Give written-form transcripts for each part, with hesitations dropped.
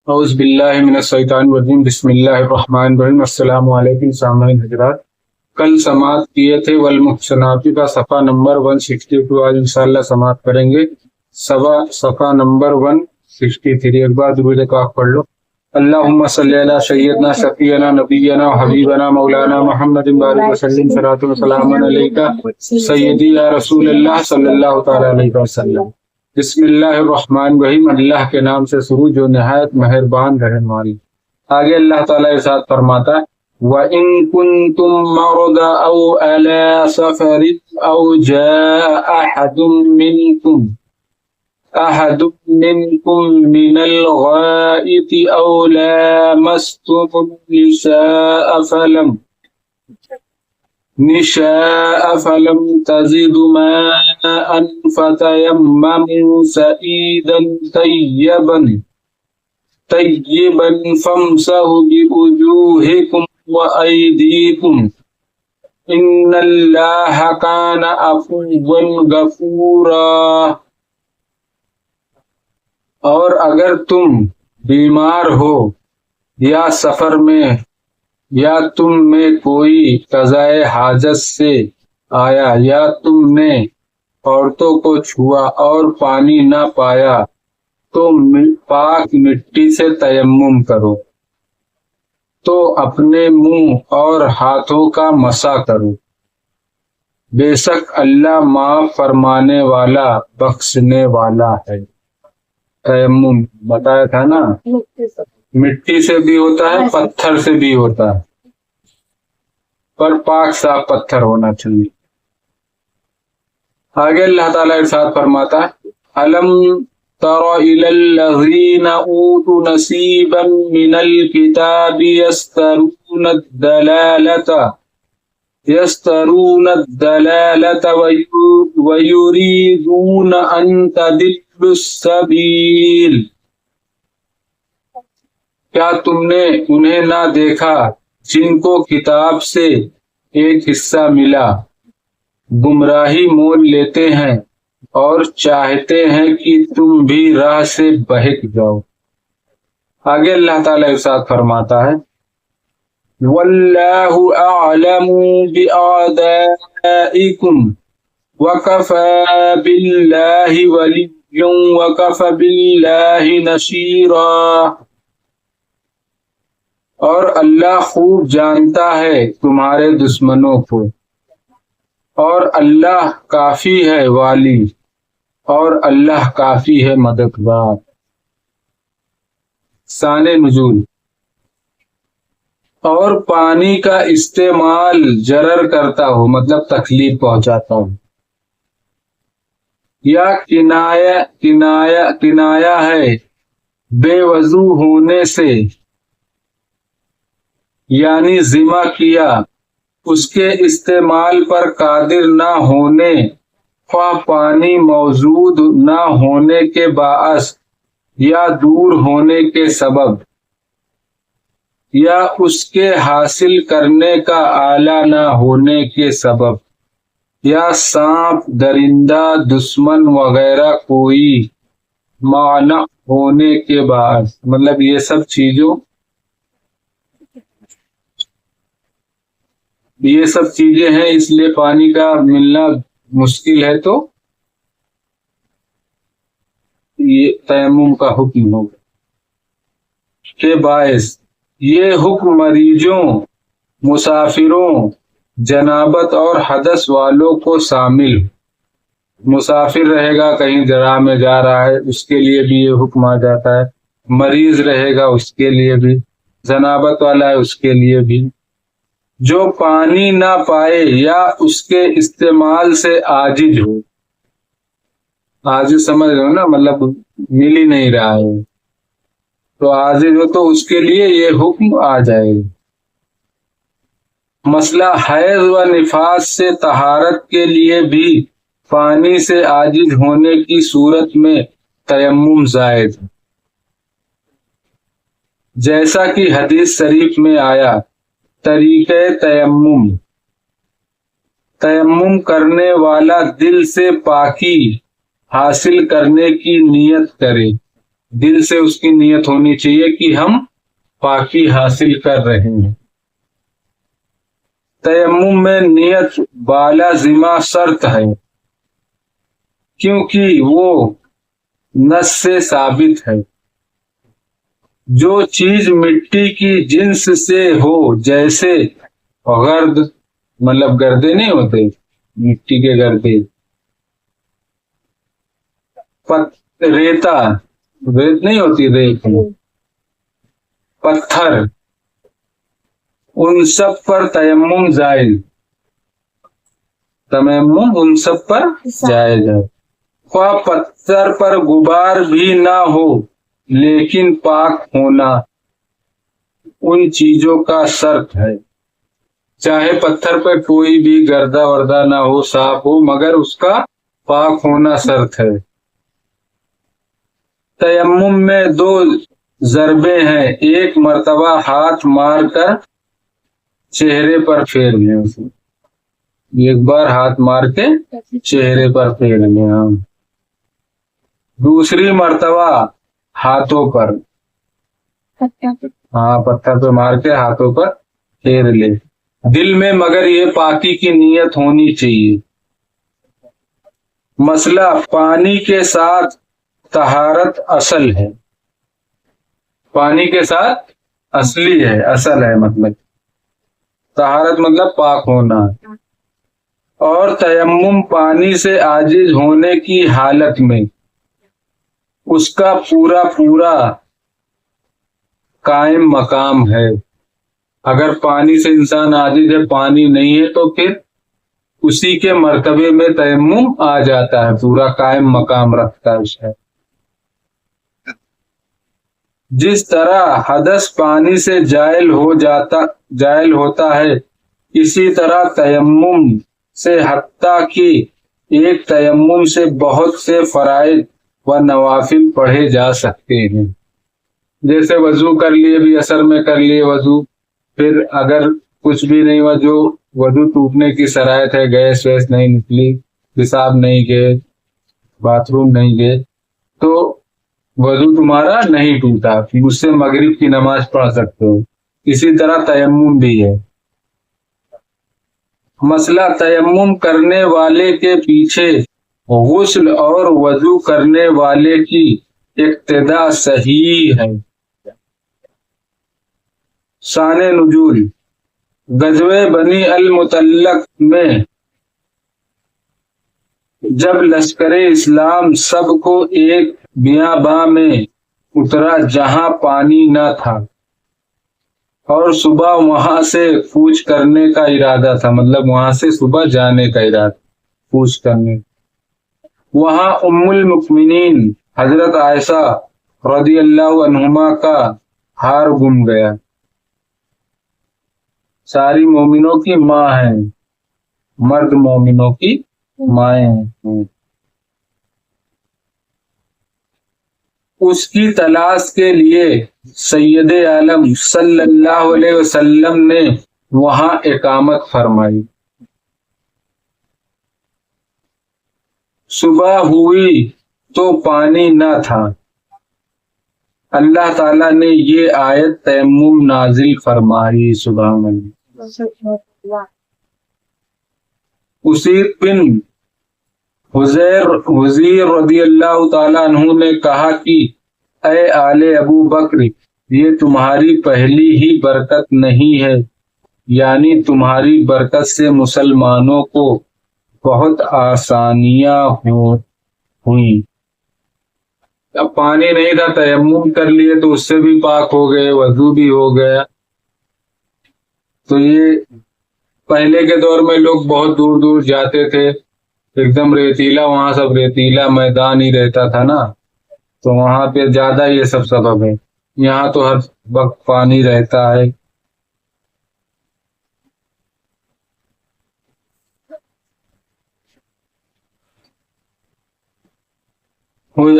اعوذ باللہ من الشیطان الرجیم بسم اللہ الرحمن الرحیم السلام علیکم سامعین حضرات، کل سماعت کیے تھے والمحسنات کا صفحہ نمبر 162، آج انشاءاللہ سماعت کریں گے صفحہ نمبر 163۔ ایک بار درود پاک پڑھ لو۔ اللہم صلی علی سیدنا شفیعنا نبینا حبیبنا مولانا محمد بارک وسلم صلاۃ و سلام علیکہ سیدی یا رسول اللہ صلی اللہ تعالی علیہ وسلم۔ بسم اللہ الرحمن الرحیم، اللہ کے نام سے شروع جو نہایت مہربان رحم والی۔ آگے اللہ تعالیٰ ارشاد فرماتا ہے وَإِن كُنتُم مَّرْضَىٰ أَوْ عَلَىٰ سَفَرٍ أَوْ جَاءَ أَحَدٌ مِّنكُم مِّنَ الْغَائِطِ أَوْ لَامَسْتُمُ النِّسَاءَ فَلَمْ تَجِدُوا مَاءً فَتَيَمَّمُوا سَعِيدًا طَيِّبًا فَامْسَحُوا بِوُجُوهِكُمْ وَأَيْدِيكُمْ إِنَّ اللَّهَ كَانَ عَفُوًّا غَفُورًا۔ اور اگر تم بیمار ہو یا سفر میں یا تم میں کوئی قضائے حاجت سے آیا یا تم نے عورتوں کو چھوا اور پانی نہ پایا تو پاک مٹی سے تیمم کرو، تو اپنے منہ اور ہاتھوں کا مسح کرو، بے شک اللہ معاف فرمانے والا بخشنے والا ہے۔ تیمم بتایا تھا نا، مٹی سے بھی ہوتا ہے پتھر سے بھی ہوتا ہے، پر پاک صاف پتھر ہونا چاہیے۔ آگے اللہ تعالیٰ ارشاد فرماتا ہے الم تر الی الذین اوتوا نصیبا من الکتاب یسترون الدلالة ویریدون ان تضلوا السبیل۔ کیا تم نے انہیں نہ دیکھا جن کو کتاب سے ایک حصہ ملا، گمراہی مول لیتے ہیں اور چاہتے ہیں کہ تم بھی راہ سے بہک جاؤ۔ آگے اللہ تعالیٰ ارشاد فرماتا ہے واللہ اعلم بأعدائکم وکفی باللہ ولیا وکفی باللہ نصیرا۔ اور اللہ خوب جانتا ہے تمہارے دشمنوں کو، اور اللہ کافی ہے والی، اور اللہ کافی ہے مددگار۔ شان نزول۔ اور پانی کا استعمال ضرر کرتا ہو مطلب تکلیف پہنچاتا ہو، یا کنایا ہے بے وضو ہونے سے، یعنی ذمہ کیا اس کے استعمال پر قادر نہ ہونے، خواہ پانی موجود نہ ہونے کے باعث یا دور ہونے کے سبب، یا اس کے حاصل کرنے کا آلہ نہ ہونے کے سبب، یا سانپ درندہ دشمن وغیرہ کوئی مانع ہونے کے باعث، مطلب یہ سب چیزیں ہیں، اس لیے پانی کا ملنا مشکل ہے، تو یہ تیمم کا حکم ہوگا کے باعث۔ یہ حکم مریضوں، مسافروں، جنابت اور حدث والوں کو شامل، مسافر رہے گا کہیں راہ میں جا رہا ہے اس کے لیے بھی یہ حکم آ جاتا ہے، مریض رہے گا اس کے لیے بھی، جنابت والا ہے اس کے لیے بھی۔ جو پانی نہ پائے یا اس کے استعمال سے عاجز ہو، عاجز سمجھ رہے ہو نا، مطلب مل ہی نہیں رہا ہے تو عاجز ہو، تو اس کے لیے یہ حکم آ جائے گا۔ مسئلہ حیض و نفاس سے طہارت کے لیے بھی پانی سے عاجز ہونے کی صورت میں تیمم زائد ہے، جیسا کہ حدیث شریف میں آیا طریقہ تیمم کرنے والا دل سے پاکی حاصل کرنے کی نیت کرے، دل سے اس کی نیت ہونی چاہیے کہ ہم پاکی حاصل کر رہے ہیں۔ تیمم میں نیت بالازمہ شرط ہے کیونکہ وہ نص سے ثابت ہے۔ جو چیز مٹی کی جنس سے ہو، جیسے غرد، مطلب گردے نہیں ہوتے مٹی کے گردے، ریتا، ریت نہیں ہوتی، ریت، پتھر، ان سب پر تیمم جائز، تیمم ان سب پر جائز ہے۔ خواہ پتھر پر غبار بھی نہ ہو لیکن پاک ہونا ان چیزوں کا شرط ہے۔ چاہے پتھر پہ کوئی بھی گردہ وردہ نہ ہو، صاف ہو، مگر اس کا پاک ہونا شرط ہے۔ تیمم میں دو ضربیں ہیں، ایک مرتبہ ہاتھ مار کر چہرے پر پھیر لیں، ایک بار ہاتھ مار کے چہرے پر پھیر لیں، دوسری مرتبہ ہاتھوں پر، پتھر پہ مار کے ہاتھوں پر پھیر لے، دل میں مگر یہ پاکی کی نیت ہونی چاہیے۔ مسئلہ پانی کے ساتھ طہارت اصل ہے، پانی کے ساتھ اصلی ہے، اصل ہے، مطلب طہارت مطلب پاک ہونا، اور تیمم پانی سے عاجز ہونے کی حالت میں اس کا پورا پورا قائم مقام ہے۔ اگر پانی سے انسان عاجز ہے، پانی نہیں ہے، تو پھر اسی کے مرتبے میں تیمم آ جاتا ہے، پورا قائم مقام رکھتا ہے اس کا۔ جس طرح حدث پانی سے زائل ہوتا ہے، اسی طرح تیمم سے، حتیٰ کہ ایک تیمم سے بہت سے فرائض و نوافل پڑھے جا سکتے ہیں۔ جیسے وضو کر لیے، بھی اثر میں کر لیے وضو، پھر اگر کچھ بھی نہیں ہوا، جو وضو ٹوٹنے کی شرائط ہے، گیس ویس نہیں نکلی، پیشاب نہیں گئے، باتھ روم نہیں گئے، تو وضو تمہارا نہیں ٹوٹا، اس سے مغرب کی نماز پڑھ سکتے ہو۔ اسی طرح تیمم بھی ہے۔ مسئلہ تیمم کرنے والے کے پیچھے غسل اور وضو کرنے والے کی اقتداء صحیح ہے۔ شان نزول، غزوہ بنی المطلق میں جب لشکر اسلام سب کو ایک بیاباں میں اترا جہاں پانی نہ تھا، اور صبح وہاں سے کوچ کرنے کا ارادہ تھا، مطلب وہاں سے صبح جانے کا ارادہ، کوچ کرنے، وہاں ام المؤمنین حضرت عائشہ رضی اللہ عنہما کا ہار گم گیا، ساری مومنوں کی ماں ہیں، مرد مومنوں کی مائیں ہیں، اس کی تلاش کے لیے سید عالم صلی اللہ علیہ وسلم نے وہاں اقامت فرمائی۔ صبح ہوئی تو پانی نہ تھا، اللہ تعالیٰ نے یہ آیت تیمم نازل فرمائی، سبحان اللہ۔ اسید بن حضیر رضی اللہ تعالیٰ عنہ نے کہا کہ اے آل ابو بکر، یہ تمہاری پہلی ہی برکت نہیں ہے، یعنی تمہاری برکت سے مسلمانوں کو بہت آسانیاں ہوئیں۔ اب پانی نہیں تھا، تیمم کر لیے تو اس سے بھی پاک ہو گئے، وضو بھی ہو گیا۔ تو یہ پہلے کے دور میں لوگ بہت دور دور جاتے تھے، ایک دم ریتیلا، وہاں سب ریتیلا میدان ہی رہتا تھا نا، تو وہاں پہ زیادہ یہ سب سبب ہے۔ یہاں تو ہر وقت پانی رہتا ہے۔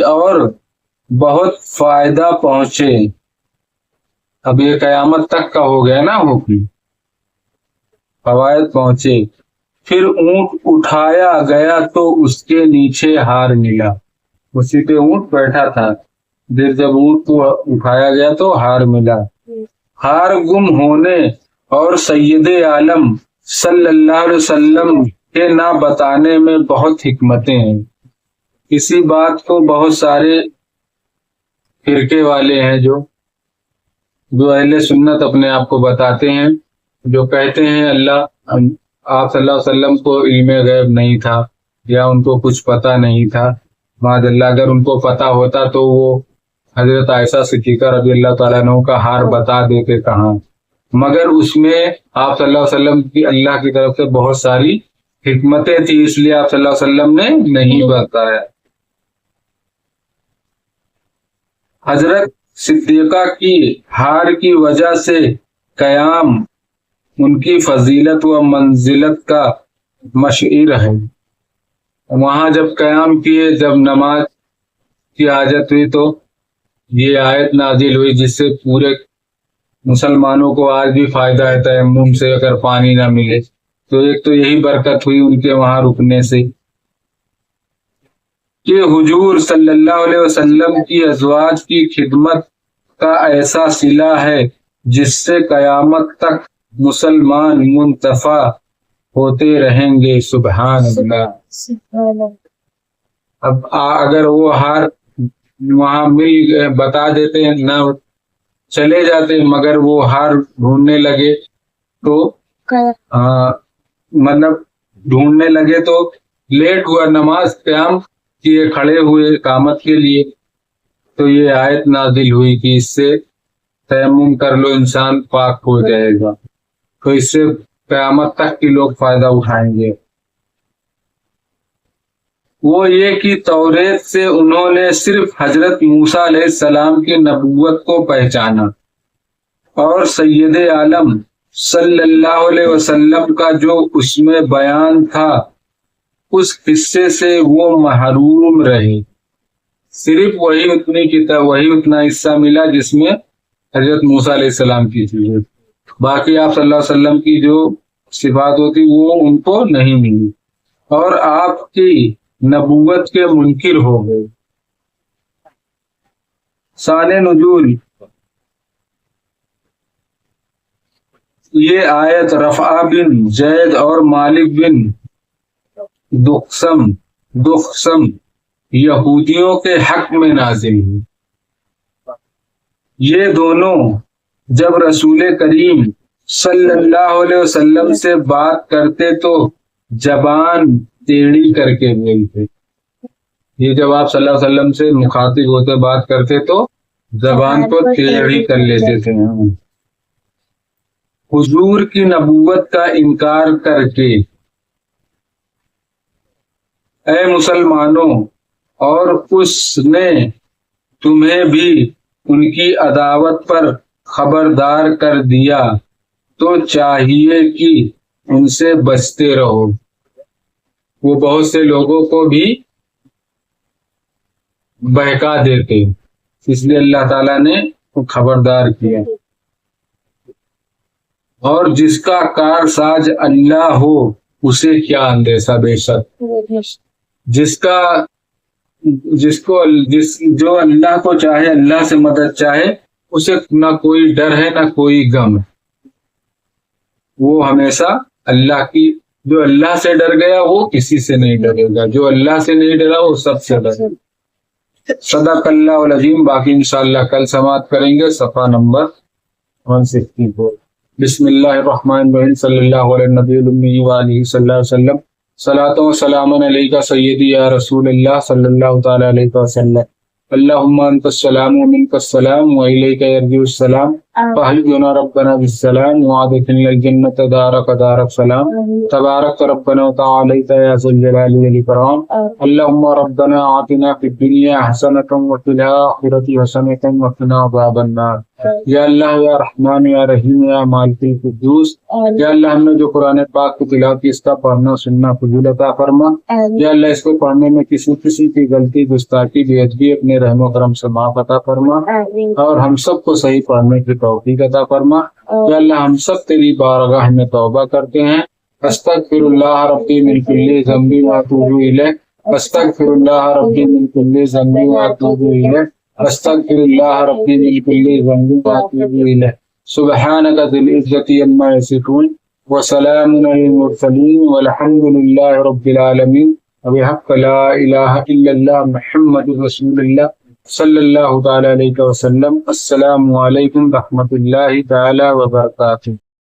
اور بہت فائدہ پہنچے، اب یہ قیامت تک کا ہو گیا نا حکم، فوائد پہنچے۔ پھر اونٹ اٹھایا گیا تو اس کے نیچے ہار ملا، اسی پہ اونٹ بیٹھا تھا، پھر جب اونٹ کو اٹھایا گیا تو ہار ملا۔ ہار گم ہونے اور سید عالم صلی اللہ علیہ وسلم کے نہ بتانے میں بہت حکمتیں ہیں۔ اسی بات کو بہت سارے فرقے والے ہیں جو اہل سنت اپنے آپ کو بتاتے ہیں، جو کہتے ہیں آپ صلی اللہ علیہ وسلم کو علم غیب نہیں تھا یا ان کو کچھ پتہ نہیں تھا۔ معاذ اللہ، اگر ان کو پتہ ہوتا تو وہ حضرت عائشہ صدیقہ رضی اللہ تعالیٰ عنہ کا ہار بتا دیتے کہاں، مگر اس میں آپ صلی اللہ علیہ وسلم کی اللہ کی طرف سے بہت ساری حکمتیں تھی، اس لیے آپ صلی اللہ علیہ وسلم نے نہیں بتایا۔ حضرت صدیقہ کی ہار کی وجہ سے قیام ان کی فضیلت و منزلت کا مشعر ہے۔ وہاں جب قیام کیے، جب نماز کی حاجت ہوئی تو یہ آیت نازل ہوئی، جس سے پورے مسلمانوں کو آج بھی فائدہ ہے تیمم سے اگر پانی نہ ملے تو۔ ایک تو یہی برکت ہوئی ان کے وہاں رکنے سے کہ حضور صلی اللہ علیہ وسلم کی ازواج کی خدمت کا ایسا صلہ ہے جس سے قیامت تک مسلمان منتفع ہوتے رہیں گے۔ سبحان اللہ۔ اب اگر وہ ہار وہاں مل بتا دیتے ہیں نہ چلے جاتے، مگر وہ ہار ڈھونڈنے لگے تو مطلب ڈھونڈنے لگے تو لیٹ ہوا، نماز قیام کیے کھڑے ہوئے اقامت کے لیے، تو یہ آیت نازل ہوئی کہ اس سے تیمم کر لو انسان پاک ہو جائے گا، تو اس سے قیامت تک کے لوگ فائدہ اٹھائیں گے۔ وہ یہ کہ توریت سے انہوں نے صرف حضرت موسیٰ علیہ السلام کی نبوت کو پہچانا، اور سید عالم صلی اللہ علیہ وسلم کا جو اس میں بیان تھا اس حصے سے وہ محروم رہے۔ صرف وہی اتنا حصہ ملا جس میں حضرت موسیٰ علیہ السلام کی تھی، باقی آپ صلی اللہ علیہ وسلم کی جو صفات ہوتی وہ ان کو نہیں ملی، اور آپ کی نبوت کے منکر ہو گئے۔ شان نزول، یہ آیت رفع بن زید اور مالک بن دخشم یہودیوں کے حق میں نازل ہوئی۔ یہ دونوں جب رسول کریم صلی اللہ علیہ وسلم سے بات کرتے تو زبان ٹیڑھی کر کے بولتے۔ یہ جب آپ صلی اللہ علیہ وسلم سے مخاطب ہوتے بات کرتے تو زبان کو ٹیڑھی کر لیتے تھے۔ حضور کی نبوت کا انکار کر کے اے مسلمانوں، اور اس نے تمہیں بھی ان کی عداوت پر خبردار کر دیا تو چاہیے کہ ان سے بچتے رہو۔ وہ بہت سے لوگوں کو بھی بہکا دیتے، اس لیے اللہ تعالیٰ نے خبردار کیا۔ اور جس کا کار ساز اللہ ہو اسے کیا اندیشہ، بے شک جو اللہ کو چاہے، اللہ سے مدد چاہے، اسے نہ کوئی ڈر ہے نہ کوئی غم ہے۔ وہ ہمیشہ اللہ کی، جو اللہ سے ڈر گیا وہ کسی سے نہیں ڈرے گا، جو اللہ سے نہیں ڈرا وہ سب سے ڈرے۔ صدق اللہ العظیم۔ باقی انشاءاللہ کل سماعت کریں گے صفحہ نمبر 164۔ بسم اللہ الرحمن الرحیم۔ صلی اللہ علیہ نبی الامی وآلہ صلی اللہ علیہ وسلم۔ صلاۃ و سلام علیکہ سیدی یا رسول اللہ صلی اللہ تعالی علیہ وسلم۔ اللہم انت السلام ومنک السلام والیک یرجع السلام، فاحفظنا ربنا بالسلام وادخلنا الجنۃ دارک دار السلام، تبارک ربنا وتعالیت یا ذی الجلال والاکرام۔ اللہم ربنا آتنا فی الدنیا حسنۃ وفی الآخرۃ حسنۃ وقنا عذاب النار۔ یا اللہ، یا رحمان، یا رحیم، یا مالک القدوس، یا اللہ ہم نے جو قرآن پاک کی تلاوت کی اس کا پڑھنا سننا قبول عطا فرما۔ یا اللہ اس کو پڑھنے میں کسی کی غلطی، گستاخی، بے ادبی اپنے رحم و کرم سے معاف عطا فرما، اور ہم سب کو صحیح پڑھنے کی توفیق عطا فرما۔ یا اللہ ہم سب تیری بارگاہ میں توبہ کرتے ہیں۔ استغفر اللہ ربی من کل ذنب واتوب الیہ، استغفر اللہ ربی من کل ذنب واتوب الیہ، استغفر اللہ ربی من کل ذنب واتوب الیہ سبحانک ذی العزة عما یصفون وسلام علی المرسلین والحمد للہ رب العالمین وبحق لا الہ الا اللہ محمد رسول اللہ صلی اللہ تعالی علیہ وسلم. السلام علیکم ورحمۃ اللہ تعالی وبرکاتہ.